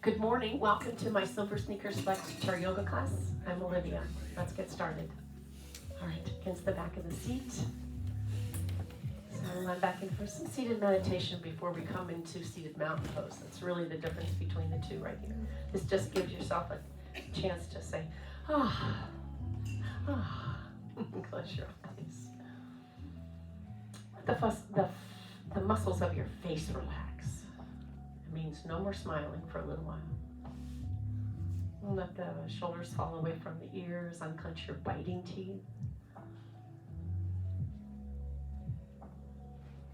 Good morning. Welcome to my SilverSneakers Flex Guitar Yoga class. I'm Olivia. Let's get started. All right, against the back of the seat. So I'm back in for some seated meditation before we come into seated mountain pose. That's really the difference between the two right here. This just gives yourself a chance to say, ah, ah. Close your eyes. The muscles of your face relax. It means no more smiling for a little while. Let the shoulders fall away from the ears, unclench your biting teeth.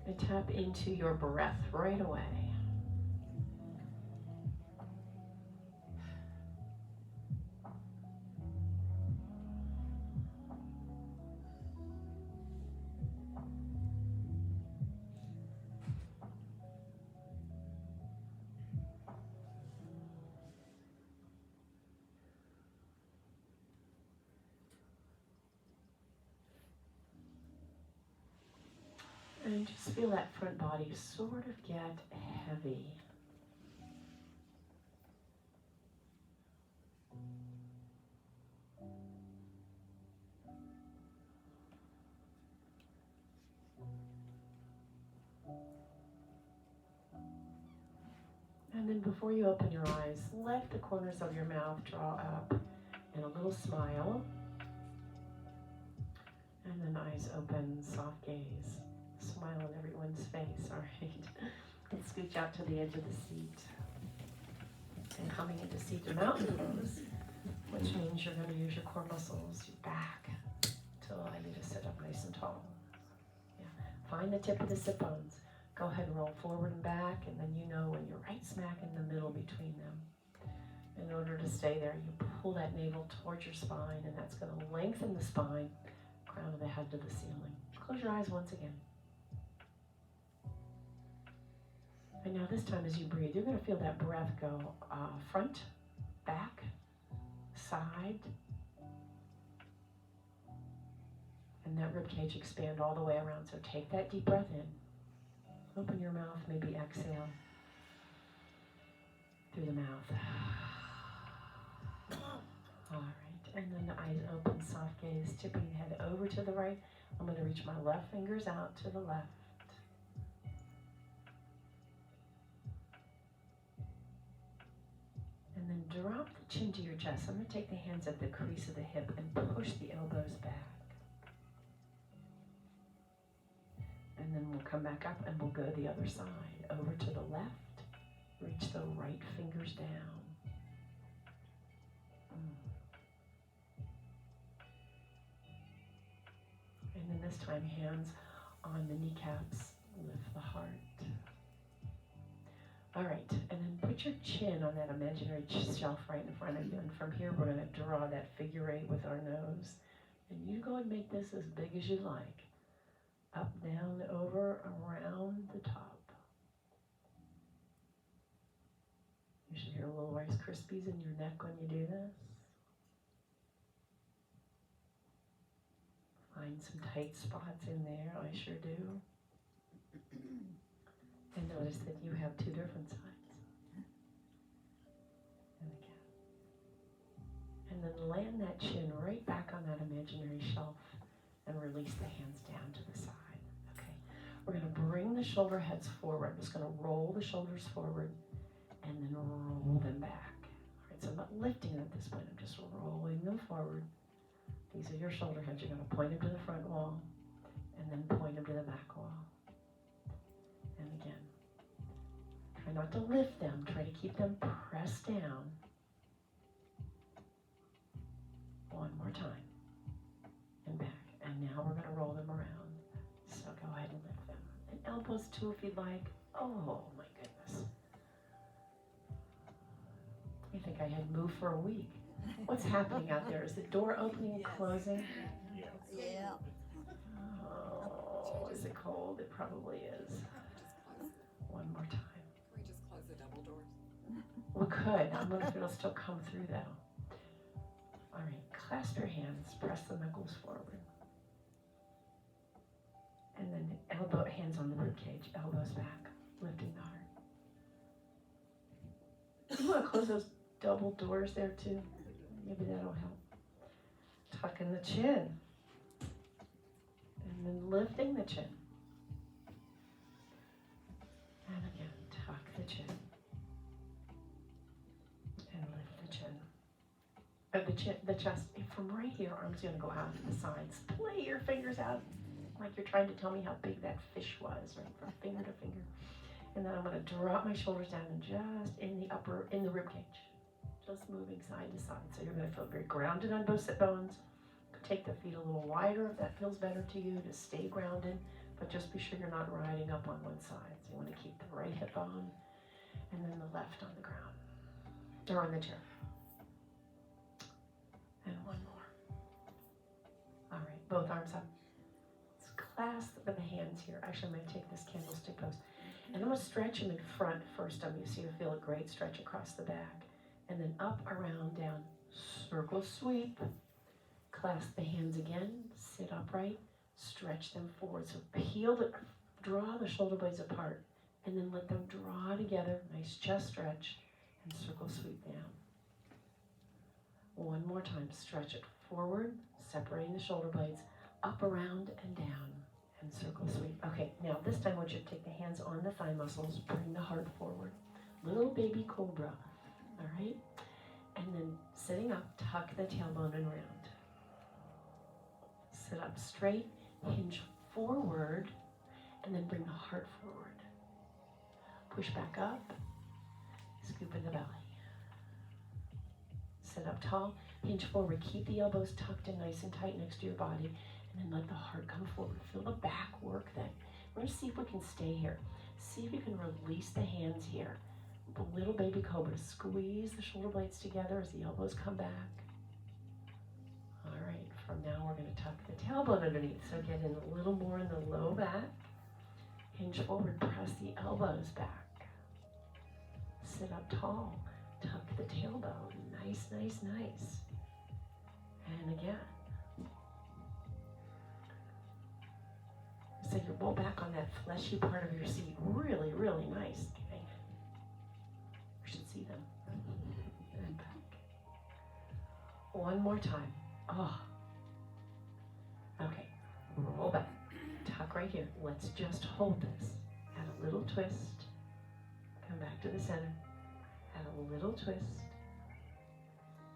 And tap into your breath right away. And just feel that front body sort of get heavy. And then before you open your eyes, let the corners of your mouth draw up in a little smile. And then eyes open, soft gaze. Smile on everyone's face, all right? And scooch out to the edge of the seat. And coming into seated mountain pose, which means you're going to use your core muscles, your back, to allow you to sit up nice and tall. Yeah. Find the tip of the sit bones. Go ahead and roll forward and back, and then you know when you're right smack in the middle between them. In order to stay there, you pull that navel towards your spine, and that's going to lengthen the spine, crown of the head to the ceiling. Close your eyes once again. And now this time as you breathe, you're going to feel that breath go front, back, side, and that rib cage expand all the way around. So take that deep breath in. Open your mouth, maybe exhale through the mouth. All right, and then the eyes open, soft gaze, tipping the head over to the right. I'm going to reach my left fingers out to the left. And then drop the chin to your chest. I'm going to take the hands at the crease of the hip and push the elbows back. And then we'll come back up and we'll go the other side. Over to the left. Reach the right fingers down. And then this time, hands on the kneecaps. Lift the heart. All right, and then put your chin on that imaginary shelf right in front of you. And from here, we're going to draw that figure eight with our nose. And you go and make this as big as you like. Up, down, over, around the top. You should hear little Rice Krispies in your neck when you do this. Find some tight spots in there. I sure do. And notice that you have two different sides. And again. And then land that chin right back on that imaginary shelf and release the hands down to the side. Okay. We're going to bring the shoulder heads forward. I'm just going to roll the shoulders forward and then roll them back. All right, so I'm not lifting at this point. I'm just rolling them forward. These are your shoulder heads. You're going to point them to the front wall and then point them to the back wall. And again, try not to lift them. Try to keep them pressed down. One more time. And back. And now we're going to roll them around. So go ahead and lift them. And elbows too if you'd like. Oh my goodness. I think I had moved for a week. What's happening out there? Is the door opening and closing? Yeah. Oh, is it cold? It probably is. One more time. Can we just close the double doors? We could. I wonder if it'll still come through though. All right, clasp your hands, press the knuckles forward. And then hands on the rib cage, elbows back, lifting the heart. want to close those double doors there too? Maybe that'll help. Tucking the chin. And then lifting the chin. And again, tuck the chin. And lift the chin. The chest, from right here, arms going to go out to the sides. Play your fingers out like you're trying to tell me how big that fish was, right, from finger to finger. And then I'm going to drop my shoulders down and just in the rib cage. Just moving side to side. So you're going to feel very grounded on both sit bones. Take the feet a little wider if that feels better to you to stay grounded, but just be sure you're not riding up on one side. So you want to keep the right hip on and then the left on the ground, or on the chair. And one more. All right, both arms up. Let's clasp the hands here. Actually, I'm going to take this candlestick pose. And I'm going to stretch them in front first of you so you feel a great stretch across the back. And then up, around, down, circle sweep. Clasp the hands again, sit upright, stretch them forward. So draw the shoulder blades apart, and then let them draw together. Nice chest stretch, and circle sweep down. One more time, stretch it forward, separating the shoulder blades, up, around, and down, and circle sweep. Okay, now this time I want you to take the hands on the thigh muscles, bring the heart forward. Little baby cobra, all right? And then sitting up, tuck the tailbone and round. Sit up straight, hinge forward, and then bring the heart forward. Push back up, scoop in the belly. Sit up tall, hinge forward, keep the elbows tucked in nice and tight next to your body, and then let the heart come forward. Feel the back work then. We're gonna see if we can stay here. See if you can release the hands here. Little baby cobra, squeeze the shoulder blades together as the elbows come back. All right, from now we're going to tuck the tailbone underneath. So get in a little more in the low back. Hinge forward, press the elbows back. Sit up tall, tuck the tailbone. Nice, nice, nice. And again. So you roll back on that fleshy part of your seat. Really, really nice. Okay. You should see them. And back. One more time. Oh. Okay. Roll back. Tuck right here. Let's just hold this. Add a little twist. Come back to the center. Add a little twist.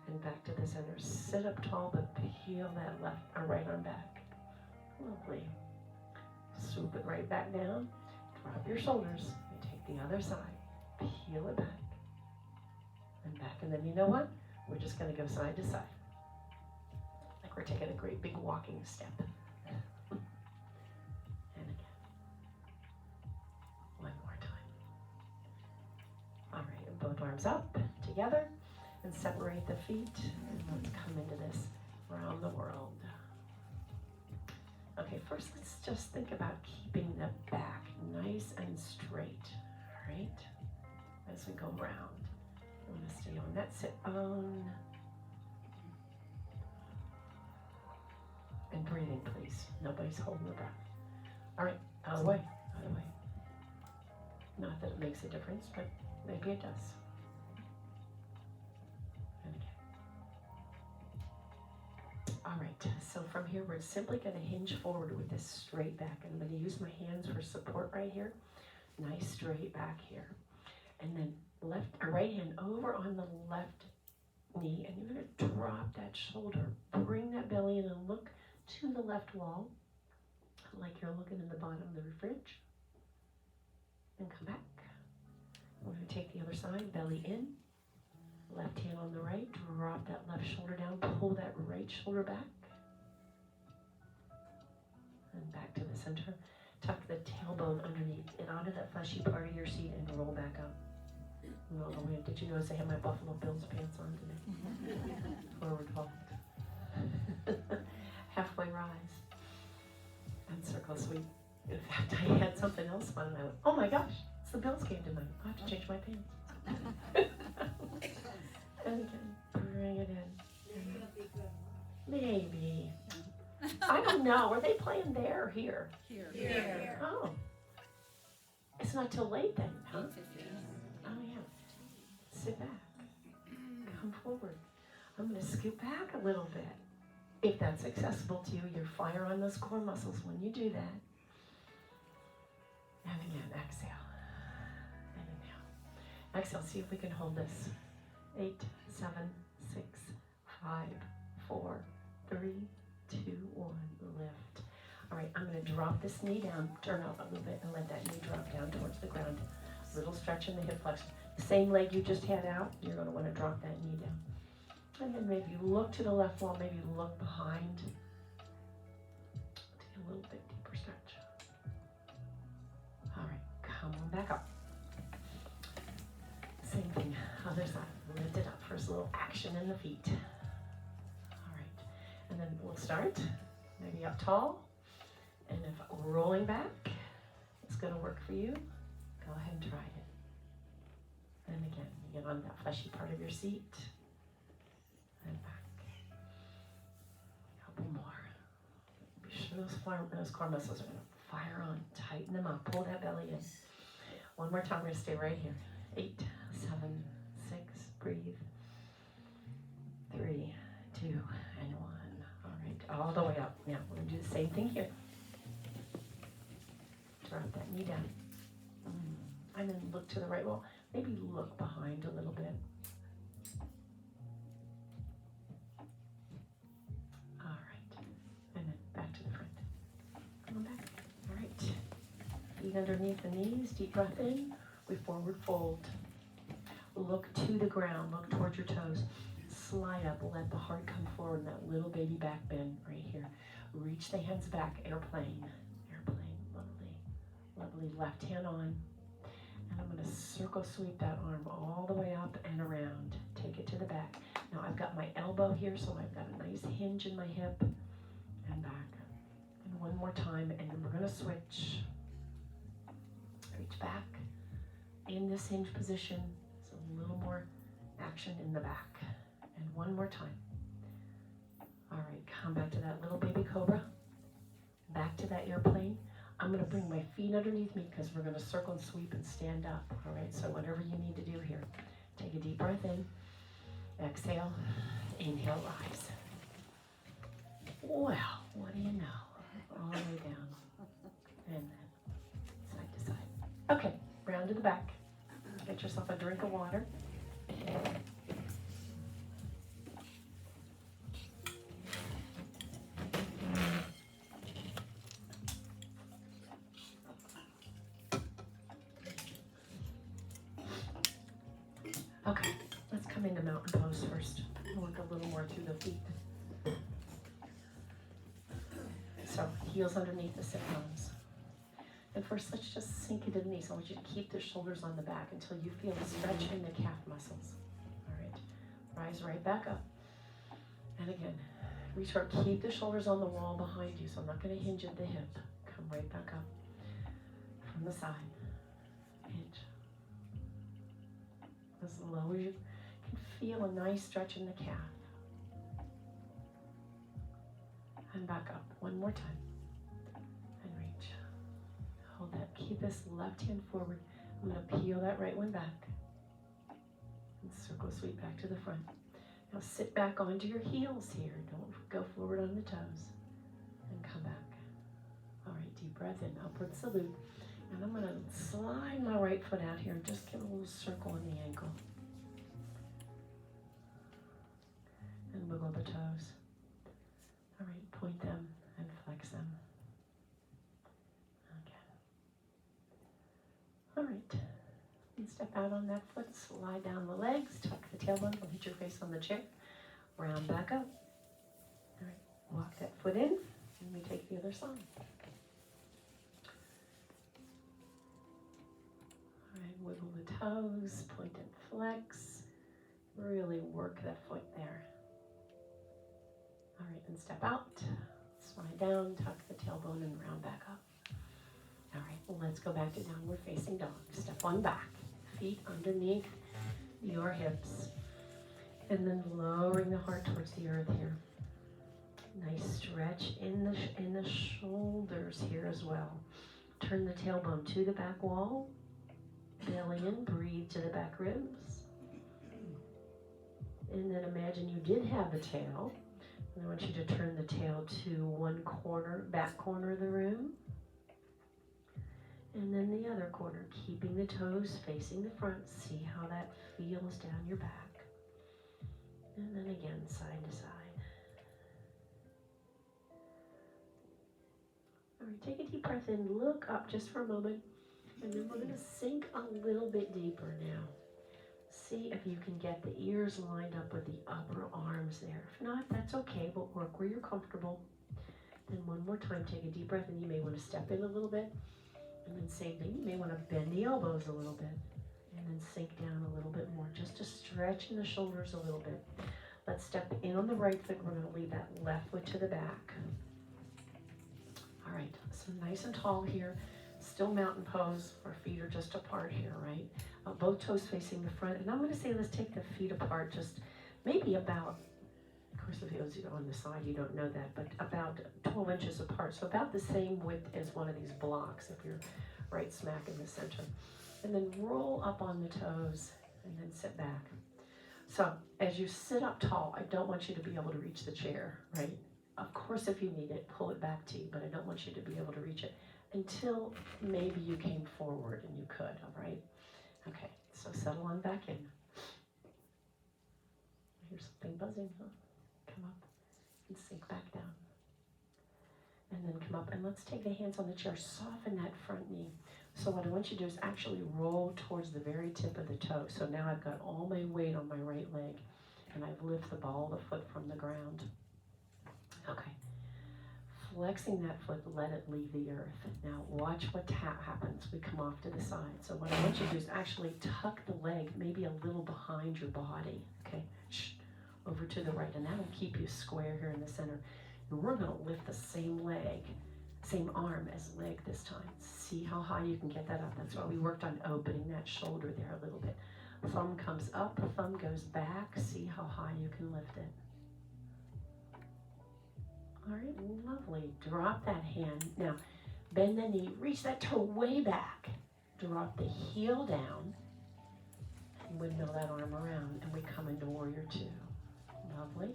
And back to the center. Sit up tall, but peel that left or right arm back. Lovely. Swoop it right back down. Drop your shoulders. And take the other side. Peel it back. And back. And then you know what? We're just going to go side to side. Like we're taking a great big walking step. And again. One more time. All right. And both arms up together. And separate the feet. And let's come into this around the world. Okay, first let's just think about keeping the back nice and straight, all right? As we go round. I want to stay on that sit bone. And breathing, please. Nobody's holding the breath. All right, out of the way, out of the way. Not that it makes a difference, but maybe it does. And again. All right, so from here, we're simply going to hinge forward with this straight back. And I'm going to use my hands for support right here. Nice straight back here. And then right hand over on the left knee. And you're going to drop that shoulder. Bring that belly in and look to the left wall. Like you're looking in the bottom of the fridge. And come back. We're going to take the other side, belly in. Left hand on the right, drop that left shoulder down, pull that right shoulder back. And back to the center. Tuck the tailbone underneath it onto that fleshy part of your seat and roll back up. No, did you notice I have my Buffalo Bills pants on today? Forward fold. Halfway rise. And circle sweep. In fact, I had something else fun and I went, oh my gosh, it's the Bills came to mind. I have to change my pants. And again, bring it in. Maybe. I don't know. Are they playing there or here? Here. Oh. It's not till late then, huh? Oh, yeah. Sit back. scoot back a little bit. If that's accessible to you, you're fire on those core muscles when you do that. And again, exhale. And inhale. Exhale, see if we can hold this. 8, 7, 6, 5, 4, 3, 2, 1, lift. All right, I'm gonna drop this knee down, turn out a little bit and let that knee drop down towards the ground. Little stretch in the hip flexion. The same leg you just had out, you're gonna wanna drop that knee down. And then maybe look to the left wall, maybe look behind. Take a little bit deeper stretch. All right, come on back up. Same thing, other side. Lift it up. First little action in the feet. All right, and then we'll start. Maybe up tall. And if rolling back is gonna work for you, go ahead and try it. And again, you get on that fleshy part of your seat. And back. A couple more. Be sure those core muscles are gonna fire on. Tighten them up. Pull that belly in. One more time. We're gonna stay right here. 8, 7, 6. Breathe. 3, 2, and 1. All right. All the way up. Now we're gonna do the same thing here. Drop that knee down. And then look to the right wall. Maybe look behind a little bit. All right. And then back to the front. Come on back. All right. Feet underneath the knees. Deep breath in. We forward fold. Look to the ground. Look towards your toes. Slide up. Let the heart come forward in that little baby back bend right here. Reach the hands back. Airplane. Lovely, left hand on, and I'm going to circle sweep that arm all the way up and around. Take it to the back. Now I've got my elbow here, so I've got a nice hinge in my hip, and back. And one more time, and then we're going to switch. Reach back. In this hinge position, so a little more action in the back. And one more time. All right, come back to that little baby cobra. Back to that airplane. I'm going to bring my feet underneath me because we're going to circle and sweep and stand up. All right, so whatever you need to do here. Take a deep breath in. Exhale. Inhale, rise. Well, what do you know? All the way down. And then side to side. Okay, round to the back. Get yourself a drink of water. Okay, let's come into mountain pose first. Work a little more through the feet. So, heels underneath the sit bones. And first, let's just sink into the knees. I want you to keep the shoulders on the back until you feel the stretch in the calf muscles. All right, rise right back up. And again, reach out, keep the shoulders on the wall behind you, so I'm not going to hinge at the hip. Come right back up from the side. Hinge. As low as you can feel a nice stretch in the calf. And back up one more time. And reach. Hold that. Keep this left hand forward. I'm going to peel that right one back. And circle sweep back to the front. Now sit back onto your heels here. Don't go forward on the toes. And come back. All right, deep breath in. Upward salute. And I'm going to slide my right foot out here and just give a little circle in the ankle. And wiggle the toes. All right, point them and flex them. Again. All right. And step out on that foot, slide down the legs, tuck the tailbone, don't hit your face on the chair. Round back up. All right, walk that foot in, and we take the other side. All right, wiggle the toes, point and flex. Really work that foot there. All right, and step out, slide down, tuck the tailbone, and round back up. All right, well, let's go back to downward facing dog. Step on back, feet underneath your hips, and then lowering the heart towards the earth here. Nice stretch in the shoulders here as well. Turn the tailbone to the back wall, belly in, breathe to the back ribs. And then imagine you did have the tail. And I want you to turn the tail to one corner, back corner of the room. And then the other corner, keeping the toes facing the front. See how that feels down your back. And then again, side to side. All right, take a deep breath in, look up just for a moment, and then we're gonna sink a little bit deeper now. See if you can get the ears lined up with the upper arms there. If not, that's okay, but work where you're comfortable. Then one more time, take a deep breath, and you may wanna step in a little bit. And then same thing, you may wanna bend the elbows a little bit. And then sink down a little bit more, just to stretching the shoulders a little bit. Let's step in on the right foot. We're gonna leave that left foot to the back. All right, so nice and tall here. Still mountain pose. Our feet are just apart here, right? Both toes facing the front. And I'm gonna say let's take the feet apart just maybe about, of course if those on the side you don't know that, but about 12 inches apart. So about the same width as one of these blocks if you're right smack in the center. And then roll up on the toes and then sit back. So as you sit up tall, I don't want you to be able to reach the chair, right? Of course, if you need it, pull it back to you, but I don't want you to be able to reach it until maybe you came forward and you could, all right? Okay, so settle on back in. I hear something buzzing, huh? Come up and sink back down. And then come up, and let's take the hands on the chair, soften that front knee. So what I want you to do is actually roll towards the very tip of the toe. So now I've got all my weight on my right leg, and I've lifted the ball of the foot from the ground. Okay. Flexing that foot, let it leave the earth. Now watch what happens. We come off to the side. So what I want you to do is actually tuck the leg maybe a little behind your body. Okay. Over to the right, and that'll keep you square here in the center. And we're going to lift the same leg, same arm as leg this time. See how high you can get that up. That's why we worked on opening that shoulder there a little bit. Thumb comes up, thumb goes back. See how high you can lift it. All right, lovely. Drop that hand. Now, bend the knee, reach that toe way back. Drop the heel down, and windmill that arm around, and we come into warrior two. Lovely.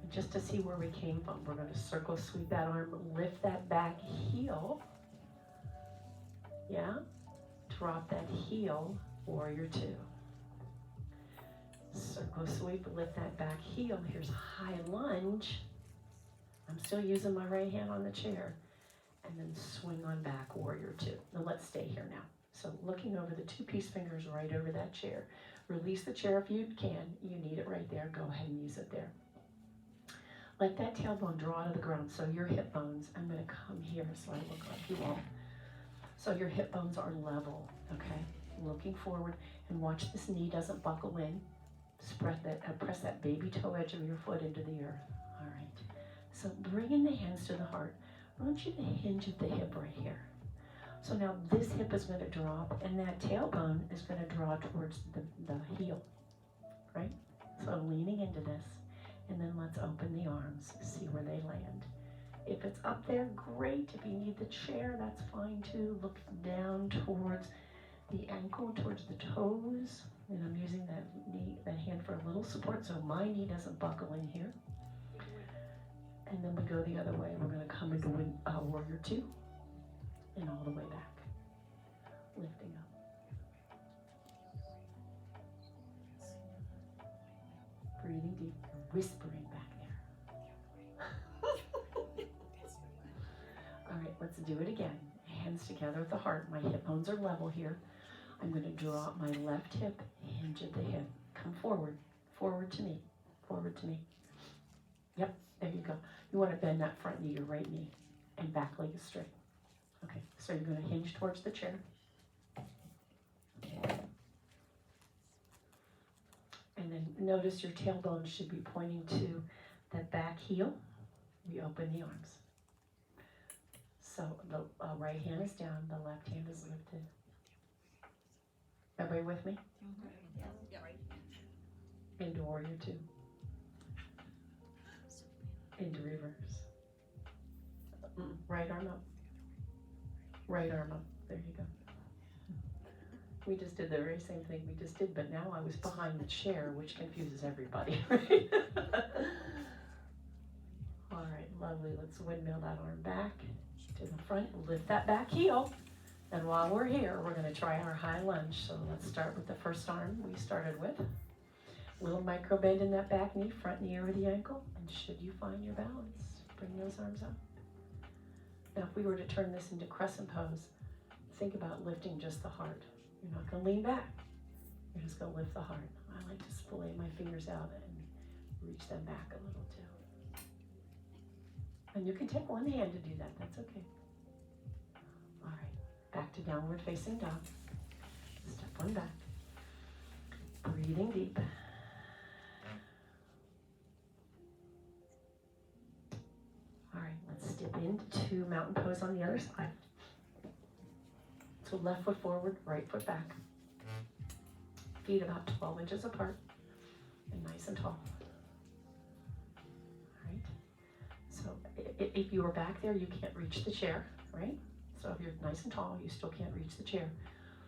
And just to see where we came from, we're going to circle sweep that arm, lift that back heel. Yeah? Drop that heel, warrior two. Circle sweep, lift that back heel. Here's high lunge. I'm still using my right hand on the chair. And then swing on back, warrior two. Now let's stay here now. So looking over the two peace fingers right over that chair. Release the chair if you can. You need it right there. Go ahead and use it there. Let that tailbone draw to the ground. So your hip bones, I'm going to come here so I look like you all. So your hip bones are level, okay? Looking forward, and watch this knee doesn't buckle in. Press that baby toe edge of your foot into the earth. All right. So bringing the hands to the heart. I want you to hinge at the hip right here. So now this hip is going to drop, and that tailbone is going to draw towards the heel, right? So leaning into this, and then let's open the arms, see where they land. If it's up there, great. If you need the chair, that's fine too. Look down towards the ankle, towards the toes. And I'm using that hand for a little support so my knee doesn't buckle in here. And then we go the other way. We're going to come into warrior two and all the way back. Lifting up. Breathing deep, whispering back there. All right, let's do it again. Hands together at the heart. My hip bones are level here. I'm going to drop my left hip, hinge at the hip. Come forward, forward to me, forward to me. Yep, there you go. You want to bend that front knee, your right knee, and back leg is straight. Okay, so you're going to hinge towards the chair. And then notice your tailbone should be pointing to that back heel. We open the arms. So the right hand is down, the left hand is lifted. Everybody with me? Yeah. Into warrior two. Into reverse. Right arm up. Right arm up. There you go. We just did the very same thing we just did, but now I was behind the chair, which confuses everybody, right? All right, lovely. Let's windmill that arm back to the front. Lift that back heel. And while we're here, we're going to try our high lunge. So let's start with the first arm we started with. Little micro bend in that back knee, front knee over the ankle. And should you find your balance, bring those arms up. Now, if we were to turn this into crescent pose, think about lifting just the heart. You're not going to lean back. You're just going to lift the heart. I like to splay my fingers out and reach them back a little too. And you can take one hand to do that. That's okay. All right. Back to downward facing dog. Step one back. Breathing deep. All right, let's step into mountain pose on the other side. So left foot forward, right foot back. Feet about 12 inches apart and nice and tall. All right. So if you were back there, you can't reach the chair, right? So if you're nice and tall, you still can't reach the chair.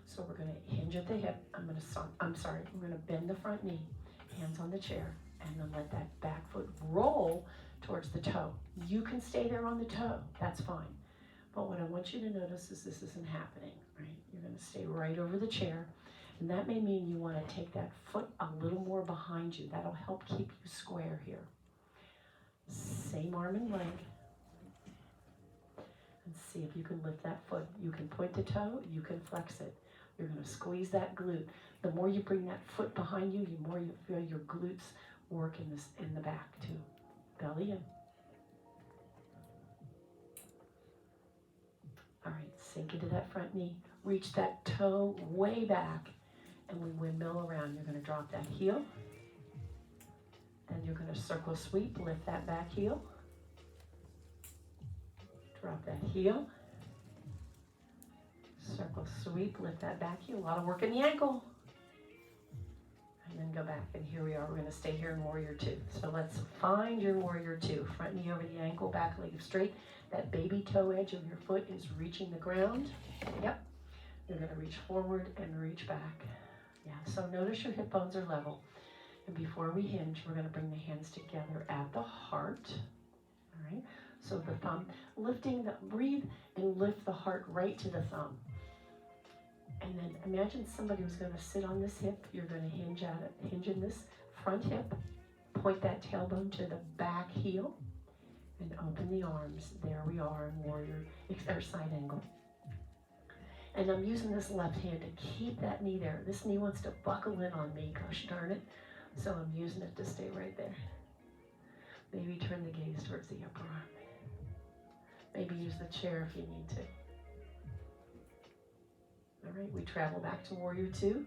So we're going to hinge at the hip. We're going to bend the front knee, hands on the chair, and then let that back foot roll towards the toe. You can stay there on the toe, that's fine. But what I want you to notice is this isn't happening, right? You're going to stay right over the chair, and that may mean you want to take that foot a little more behind you. That'll help keep you square here. Same arm and leg. And see if you can lift that foot. You can point the toe, you can flex it. You're going to squeeze that glute. The more you bring that foot behind you, the more you feel your glutes work in the back too. Belly in. All right, sink into that front knee. Reach that toe way back, and we windmill around. You're going to drop that heel. Then you're going to circle sweep, lift that back heel. Drop that heel. Circle sweep, lift that back heel. A lot of work in the ankle. And then go back, and here we are. We're going to stay here in warrior two. So let's find your warrior two. Front knee over the ankle, back leg straight. That baby toe edge of your foot is reaching the ground. Yep. You're going to reach forward and reach back. Yeah, so notice your hip bones are level. And before we hinge, we're going to bring the hands together at the heart. All right. So the thumb, breathe and lift the heart right to the thumb. And then imagine somebody was going to sit on this hip. You're going to hinge in this front hip. Point that tailbone to the back heel. And open the arms. There we are in warrior, or side angle. And I'm using this left hand to keep that knee there. This knee wants to buckle in on me, gosh darn it. So I'm using it to stay right there. Maybe turn the gaze towards the upper arm. Maybe use the chair if you need to. All right, we travel back to warrior two.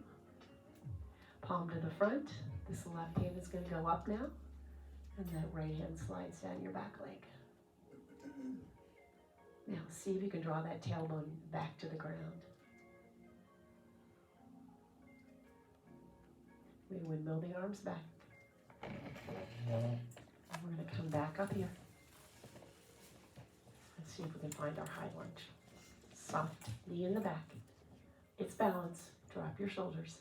Palm to the front. This left hand is going to go up now. And that right hand slides down your back leg. Now see if you can draw that tailbone back to the ground. We windmill the arms back. And we're going to come back up here. Let's see if we can find our high lunge. Soft knee in the back. It's balance. Drop your shoulders.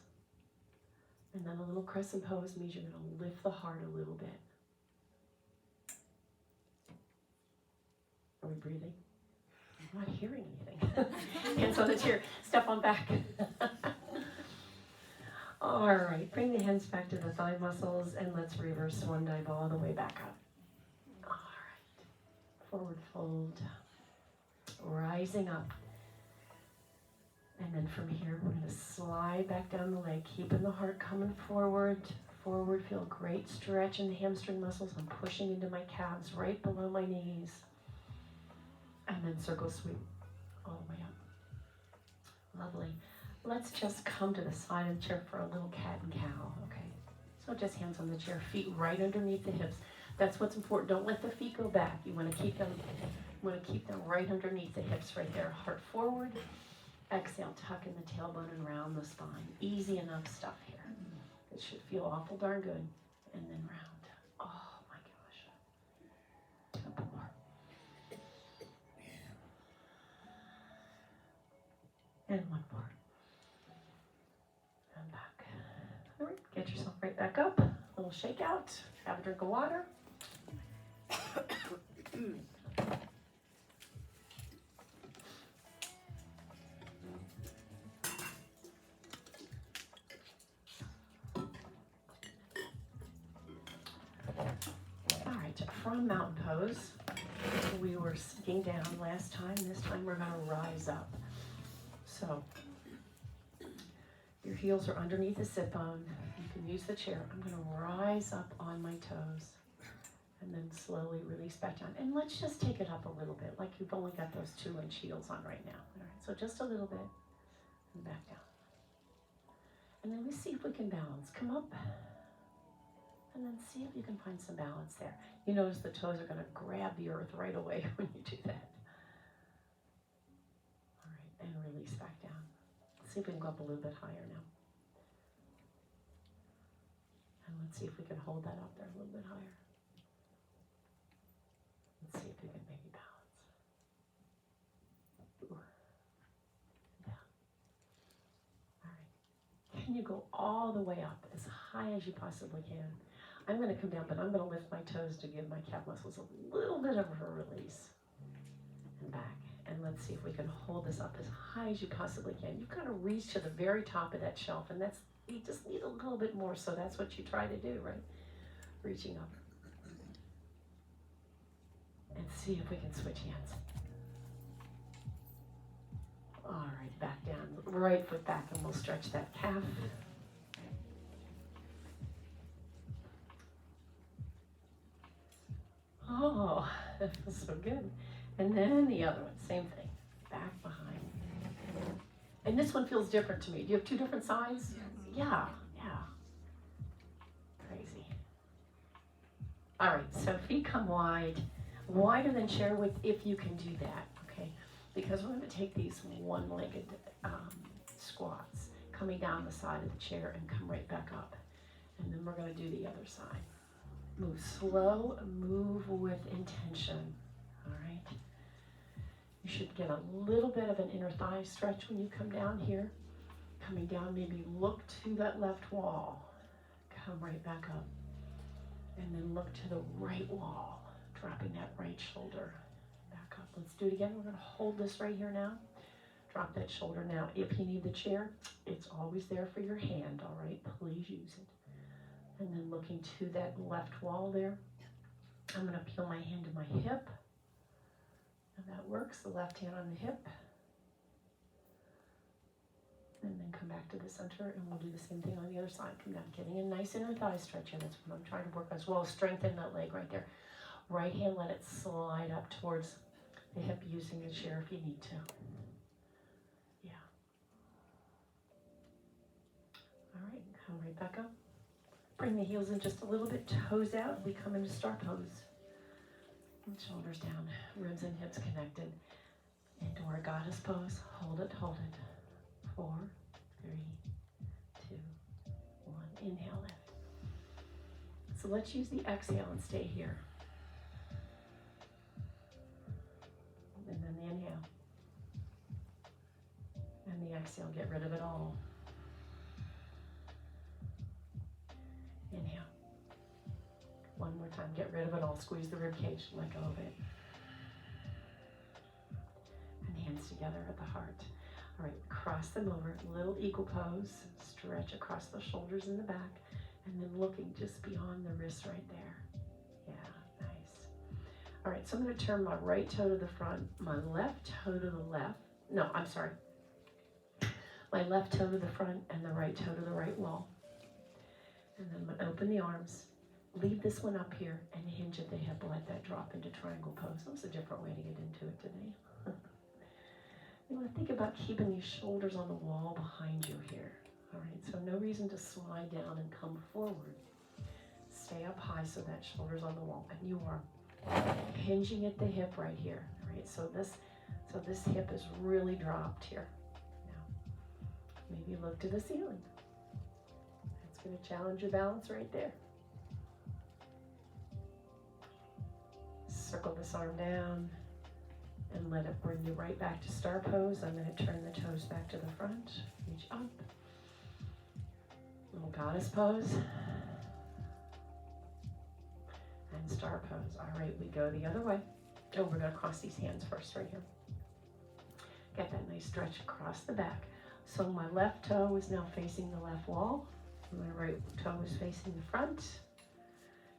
And then a little crescent pose means you're going to lift the heart a little bit. Are we breathing? I'm not hearing anything. Hands on the chair. Step on back. All right. Bring the hands back to the thigh muscles, and let's reverse swan dive all the way back up. All right. Forward fold. Rising up. And then from here, we're going to slide back down the leg, keeping the heart coming forward. Forward. Feel a great stretch in the hamstring muscles. I'm pushing into my calves right below my knees. And then circle sweep all the way up. Lovely. Let's just come to the side of the chair for a little cat and cow, okay? So just hands on the chair, feet right underneath the hips. That's what's important. Don't let the feet go back. You want to keep them right underneath the hips right there. Heart forward. Exhale, tuck in the tailbone and round the spine. Easy enough stuff here. It should feel awful darn good. And then round. Oh my gosh. A couple more. And one more. right back up. A little shake out. Have a drink of water. All right, from mountain pose, we were sitting down last time. This time we're gonna rise up. So your heels are underneath the sit bone. You can use the chair. I'm gonna rise up on my toes and then slowly release back down. And let's just take it up a little bit, like you've only got those 2-inch heels on right now. All right, so just a little bit and back down. And then we see if we can balance. Come up and then see if you can find some balance there. You notice the toes are gonna grab the earth right away when you do that. All right, and release back down. See if we can go up a little bit higher now. And let's see if we can hold that up there a little bit higher. Let's see if we can maybe balance. Ooh. Yeah. All right. Can you go all the way up as high as you possibly can? I'm going to come down, but I'm going to lift my toes to give my calf muscles a little bit of a release. And back. And let's see if we can hold this up as high as you possibly can. You've got to reach to the very top of that shelf, and that's, you just need a little bit more, so that's what you try to do, right? Reaching up. And see if we can switch hands. All right, back down. Right foot back, and we'll stretch that calf. Oh, that feels so good. And then the other one, same thing. Back behind. And this one feels different to me. Do you have 2 different sides? Yeah. Crazy. All right, so feet come wide. Wider than chair width if you can do that, okay? Because we're gonna take these one-legged squats, coming down the side of the chair and come right back up. And then we're gonna do the other side. Move slow, move with intention, all right? You should get a little bit of an inner thigh stretch when you come down here. Coming down, maybe look to that left wall. Come right back up. And then look to the right wall, dropping that right shoulder back up. Let's do it again. We're gonna hold this right here now. Drop that shoulder now. If you need the chair, it's always there for your hand, all right? Please use it. And then looking to that left wall there. I'm gonna peel my hand to my hip. And that works, the left hand on the hip. And then come back to the center, and we'll do the same thing on the other side. Come down, getting a nice inner thigh stretch here. That's what I'm trying to work on as well. Strengthen that leg right there. Right hand, let it slide up towards the hip using the chair if you need to. Yeah. All right, come right back up. Bring the heels in just a little bit, toes out. We come into star pose. And shoulders down, ribs and hips connected. Into our goddess pose. Hold it, hold it. 4, 3, 2, 1. Inhale, lift. So let's use the exhale and stay here. And then the inhale. And the exhale, get rid of it all. Inhale. One more time, get rid of it all. Squeeze the rib cage, let go of it. And hands together at the heart. All right, cross them over, little eagle pose. Stretch across the shoulders in the back. And then looking just beyond the wrists right there. Yeah, nice. All right, so I'm gonna turn my right toe to the front, my left toe to the left. No, I'm sorry. My left toe to the front and the right toe to the right wall. And then I'm gonna open the arms. Leave this one up here and hinge at the hip. Let that drop into triangle pose. That was a different way to get into it today. You want to think about keeping these shoulders on the wall behind you here. All right, so no reason to slide down and come forward. Stay up high so that shoulder's on the wall. And you are hinging at the hip right here. All right, so this hip is really dropped here. Now, maybe look to the ceiling. That's going to challenge your balance right there. Circle this arm down and let it bring you right back to star pose. I'm going to turn the toes back to the front, reach up. Little goddess pose. and star pose. All right, we go the other way. Oh, we're gonna cross these hands first right here. Get that nice stretch across the back. So my left toe is now facing the left wall. My right toe is facing the front.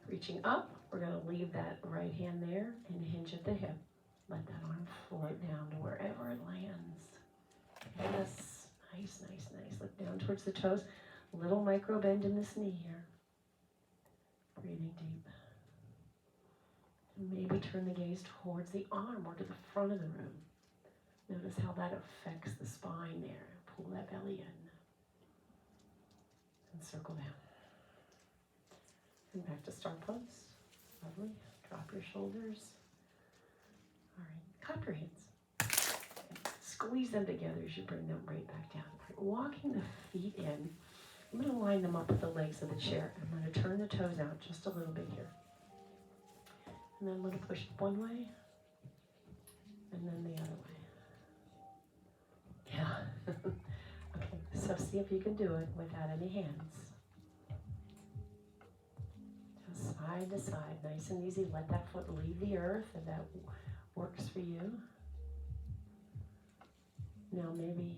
Reaching up, we're gonna leave that right hand there and hinge at the hip. Let that arm float down to wherever it lands. Yes, nice, nice, nice. Look down towards the toes. Little micro bend in this knee here. Breathing deep. And maybe turn the gaze towards the arm or to the front of the room. Notice how that affects the spine there. Pull that belly in. And circle down. And back to star pose. Lovely. Drop your shoulders. All right, clap your hands. Squeeze them together as you bring them right back down. All right, walking the feet in. I'm going to line them up with the legs of the chair. I'm going to turn the toes out just a little bit here. And then I'm going to push one way. And then the other way. Yeah. Okay, so see if you can do it without any hands. Just side to side, nice and easy. Let that foot leave the earth if that works for you. Now maybe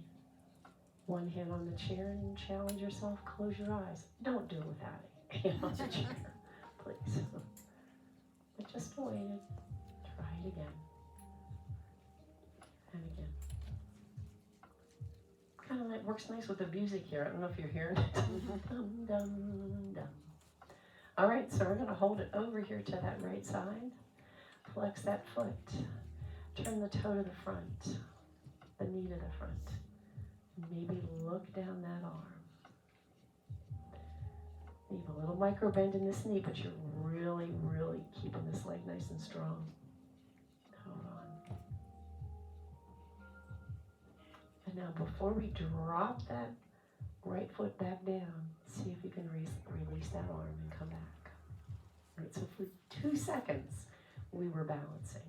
one hand on the chair and challenge yourself. Close your eyes. Don't do it without a hand on the chair, please. But just wait it. Try it again. And again. Kind of like works nice with the music here. I don't know if you're hearing it. Dum, dum, dum. All right, so we're going to hold it over here to that right side. Flex that foot. Turn the toe to the front, the knee to the front. Maybe look down that arm. Leave a little micro bend in this knee, but you're really, really keeping this leg nice and strong. Hold on. And now before we drop that right foot back down, see if you can release that arm and come back. All right, so for 2 seconds, we were balancing.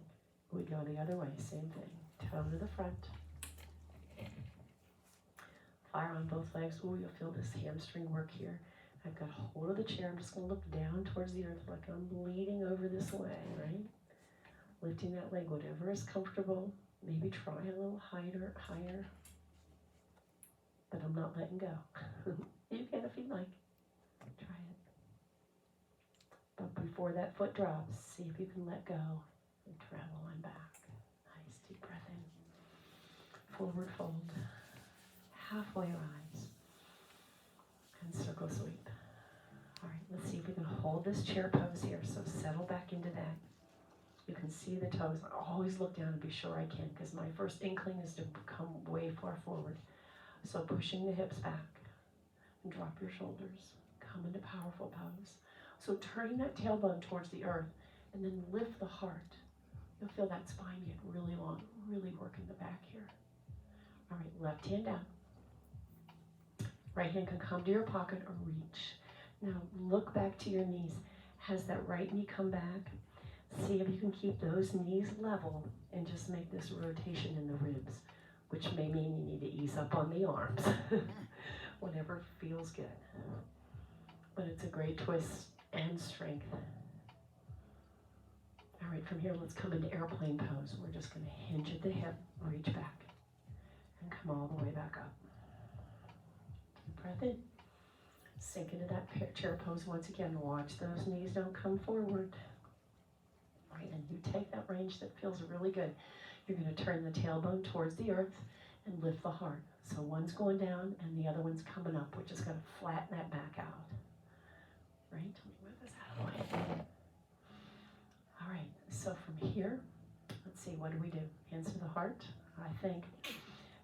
We go the other way, same thing. Toe to the front. Fire on both legs. Ooh, you'll feel this hamstring work here. I've got hold of the chair. I'm just going to look down towards the earth like I'm leaning over this way, right? Lifting that leg, whatever is comfortable. Maybe try a little higher. But I'm not letting go. You can if you'd like. Try it. But before that foot drops, see if you can let go and travel on back. Nice, deep breath in. Forward fold. Halfway rise. And circle sweep. All right, let's see if we can hold this chair pose here. So settle back into that. You can see the toes. I always look down and be sure I can, because my first inkling is to come way far forward. So pushing the hips back. And drop your shoulders. Come into powerful pose. So turning that tailbone towards the earth and then lift the heart. You'll feel that spine get really long, really working the back here. All right, left hand down. Right hand can come to your pocket or reach. Now look back to your knees. Has that right knee come back? See if you can keep those knees level and just make this rotation in the ribs, which may mean you need to ease up on the arms. Whatever feels good. But it's a great twist and strength. All right, from here, let's come into airplane pose. We're just going to hinge at the hip, reach back, and come all the way back up. Deep breath in. Sink into that chair pose once again. Watch those knees don't come forward. All right, and you take that range that feels really good. You're going to turn the tailbone towards the earth and lift the heart. So one's going down and the other one's coming up. We're just going to flatten that back out. Right? Let me move this out of the way. All right, so from here, let's see, what do we do? Hands to the heart, I think.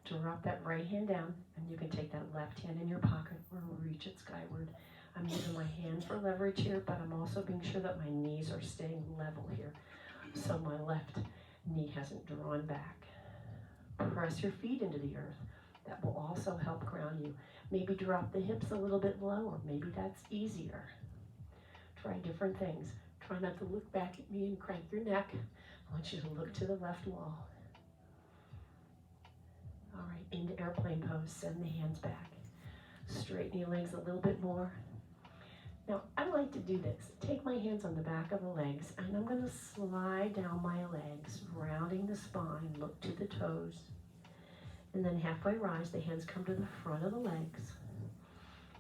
Drop that right hand down, and you can take that left hand in your pocket or reach it skyward. I'm using my hand for leverage here, but I'm also being sure that my knees are staying level here. So my left knee hasn't drawn back. Press your feet into the earth. That will also help ground you. Maybe drop the hips a little bit lower. Maybe that's easier. Try different things. Try not to look back at me and crank your neck. I want you to look to the left wall. All right, into airplane pose. Send the hands back. Straighten your legs a little bit more. Now, I don't like to do this. Take my hands on the back of the legs, and I'm going to slide down my legs, rounding the spine, look to the toes, and then halfway rise, the hands come to the front of the legs,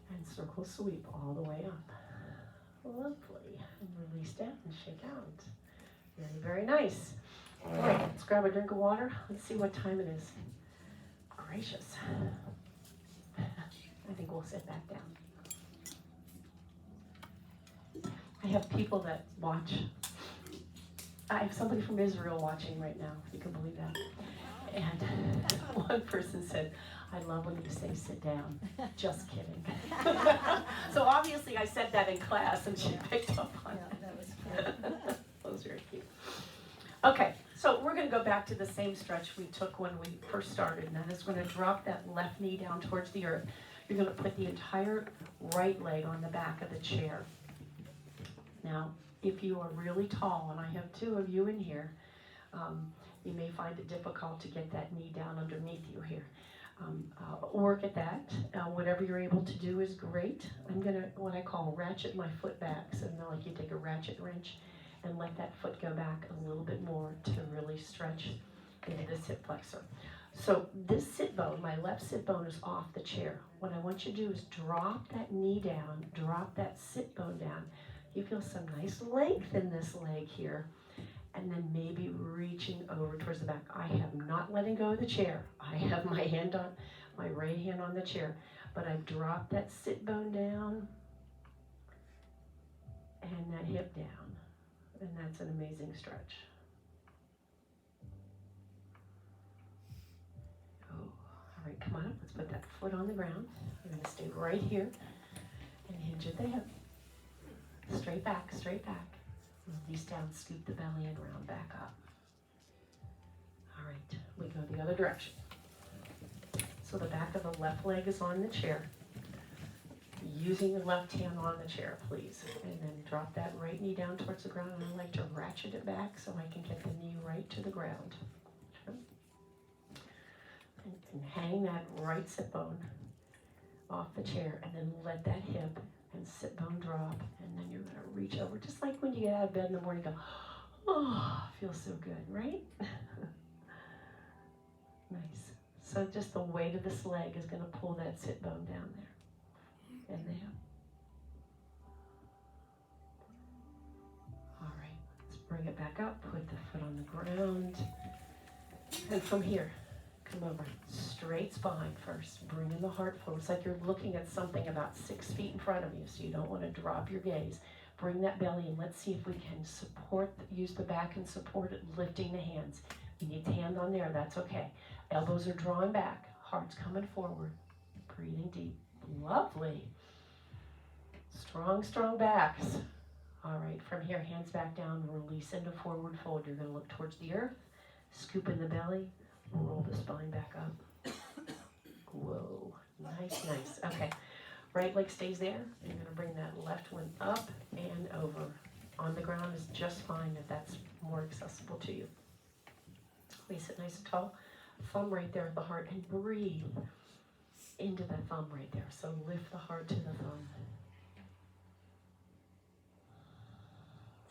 and circle sweep all the way up. Lovely. And release down and shake out. Very, very nice. All right, let's grab a drink of water. Let's see what time it is. Gracious. I think we'll sit back down. I have people that watch. I have somebody from Israel watching right now, if you can believe that. And one person said, I love when you say sit down. Just kidding. So obviously I said that in class and she picked up on it. That was cute. That was very cute. Okay, so we're going to go back to the same stretch we took when we first started. And that is going to drop that left knee down towards the earth. You're going to put the entire right leg on the back of the chair. Now, if you are really tall, and I have two of you in here, you may find it difficult to get that knee down underneath you here. Work at that. Whatever you're able to do is great. I'm going to, what I call, ratchet my foot back. So now, like, you take a ratchet wrench and let that foot go back a little bit more to really stretch into this hip flexor. So this sit bone, my left sit bone, is off the chair. What I want you to do is drop that knee down, drop that sit bone down. You feel some nice length in this leg here. And then maybe reaching over towards the back. I am not letting go of the chair. I have my hand on, my right hand on the chair. But I've dropped that sit bone down and that hip down. And that's an amazing stretch. Oh, all right, come on up. Let's put that foot on the ground. We're going to stay right here and hinge at the hip. Straight back, straight back. Release down, scoop the belly and round back up. All right, we go the other direction. So the back of the left leg is on the chair. Using your left hand on the chair, please. And then drop that right knee down towards the ground. And I like to ratchet it back so I can get the knee right to the ground. And hang that right sit bone off the chair and then let that hip and sit bone drop, and then you're going to reach over, just like when you get out of bed in the morning, go, oh, feels so good, right? Nice. So just the weight of this leg is going to pull that sit bone down there, and the hip. All right, let's bring it back up, put the foot on the ground, and from here, come over, straight spine first, bringing the heart forward. It's like you're looking at something about 6 feet in front of you, so you don't want to drop your gaze. Bring that belly in. Let's see if we can support, use the back and support it, lifting the hands. You need the hand on there, that's okay. Elbows are drawn back, heart's coming forward, breathing deep. Lovely. Strong, strong backs. All right, from here, hands back down, release into forward fold. You're going to look towards the earth, scoop in the belly, roll the spine back up. Whoa, nice, nice. Okay, right leg stays there. You're going to bring that left one up and over. On the ground is just fine if that's more accessible to you. We sit nice and tall. Thumb right there at the heart and breathe into that thumb right there. So lift the heart to the thumb.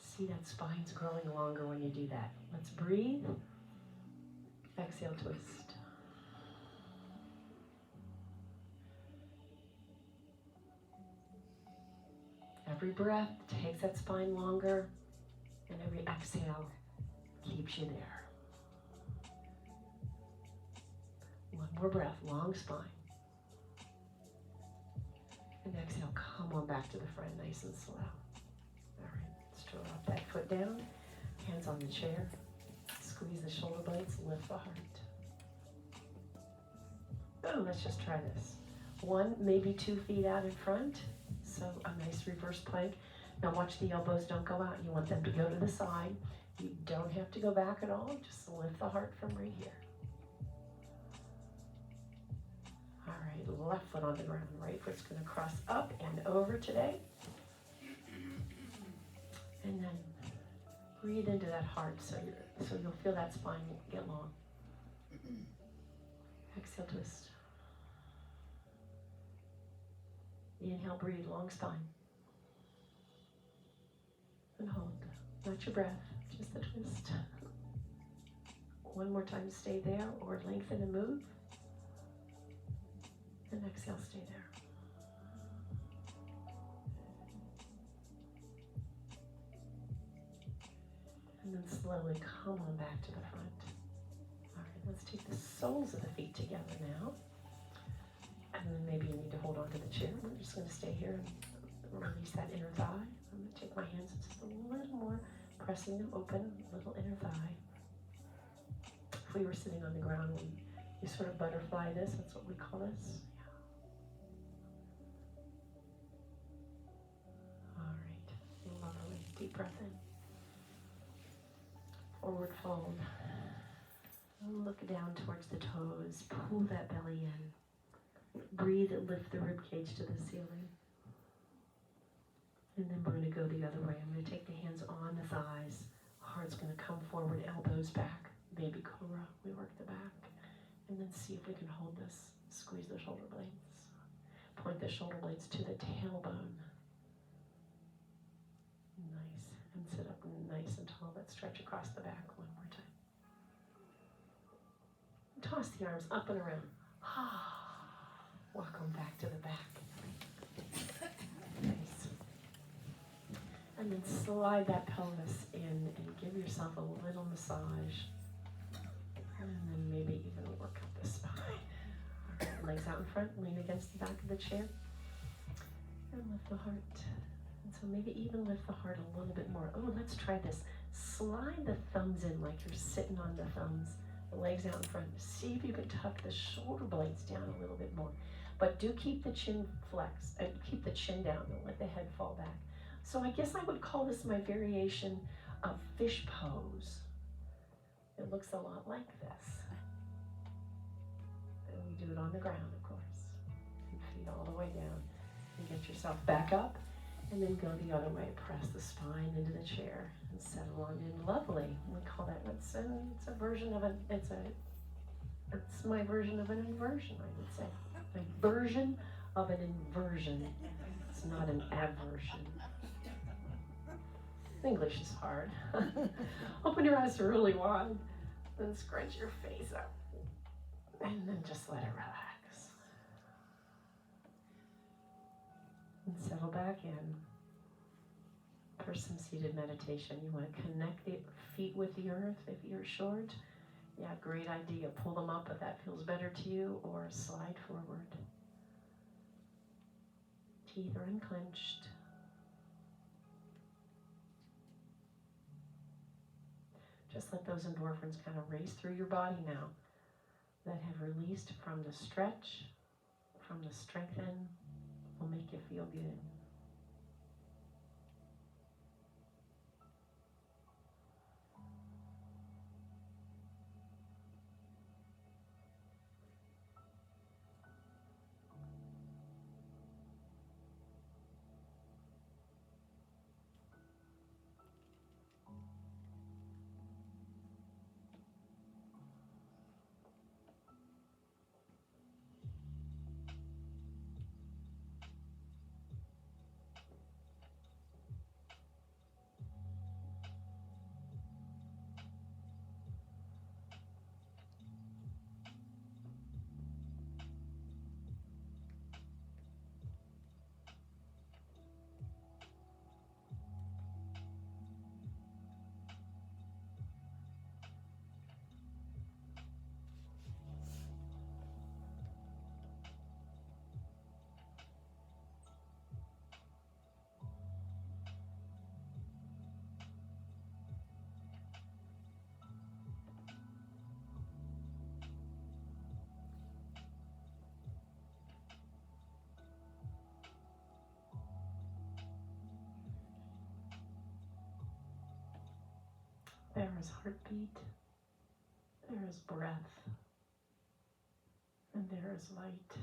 See that spine's growing longer when you do that. Let's breathe. Exhale, twist. Every breath takes that spine longer, and every exhale keeps you there. One more breath, long spine. And exhale, come on back to the front, nice and slow. All right, let's drop that foot down, hands on the chair. Squeeze the shoulder blades, lift the heart. Oh, let's just try this. 1, maybe 2 feet out in front. So a nice reverse plank. Now watch the elbows don't go out. You want them to go to the side. You don't have to go back at all. Just lift the heart from right here. All right, left foot on the ground. Right foot's going to cross up and over today. And then breathe into that heart so you'll feel that spine get long. Exhale, twist. Inhale, breathe, long spine. Not your breath, just the twist. One more time, stay there, or lengthen and move. And exhale, stay there. And then slowly come on back to the front. All right, let's take the soles of the feet together now. And then maybe you need to hold on to the chair. We're just going to stay here and release that inner thigh. I'm going to take my hands just a little more, pressing them open, little inner thigh. If we were sitting on the ground, you sort of butterfly this. That's what we call this. Yeah. All right, lovely. Deep breath in. Forward fold. Look down towards the toes. Pull that belly in. Breathe and lift the rib cage to the ceiling. And then we're going to go the other way. I'm going to take the hands on the thighs. Heart's going to come forward, elbows back. Baby cobra. We work the back. And then see if we can hold this. Squeeze the shoulder blades. Point the shoulder blades to the tailbone. Nice. And sit up nice and tall. Let's stretch across the back one more time. Toss the arms up and around. Welcome back to the back. Nice. And then slide that pelvis in and give yourself a little massage. And then maybe even work up the spine. All right, legs out in front, lean against the back of the chair. And lift the heart. And so maybe even lift the heart a little bit more. Oh, let's try this. Slide the thumbs in like you're sitting on the thumbs. The legs out in front. See if you can tuck the shoulder blades down a little bit more. But do keep the chin flexed and keep the chin down. Don't let the head fall back. So I guess I would call this my variation of fish pose. It looks a lot like this. And we do it on the ground, of course. And feet all the way down. And get yourself back up. And then go the other way. Press the spine into the chair and settle on in. Lovely. We call that, it's a version of it's my version of an inversion, I would say. A version of an inversion. It's not an aversion. English is hard. Open your eyes really wide. Then scrunch your face up. And then just let it relax. And settle back in. For some seated meditation, you want to connect the feet with the earth if you're short. Yeah, great idea. Pull them up if that feels better to you, or slide forward. Teeth are unclenched. Just let those endorphins kind of race through your body now that have released from the stretch, from the strengthen, will make you feel good. There is heartbeat, there is breath, and there is light.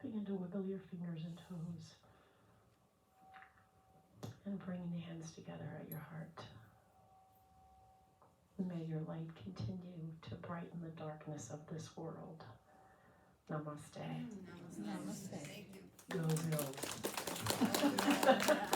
Begin to wiggle your fingers and toes, and bringing the hands together at your heart. May your light continue to brighten the darkness of this world. Namaste. Namaste. Go, girls.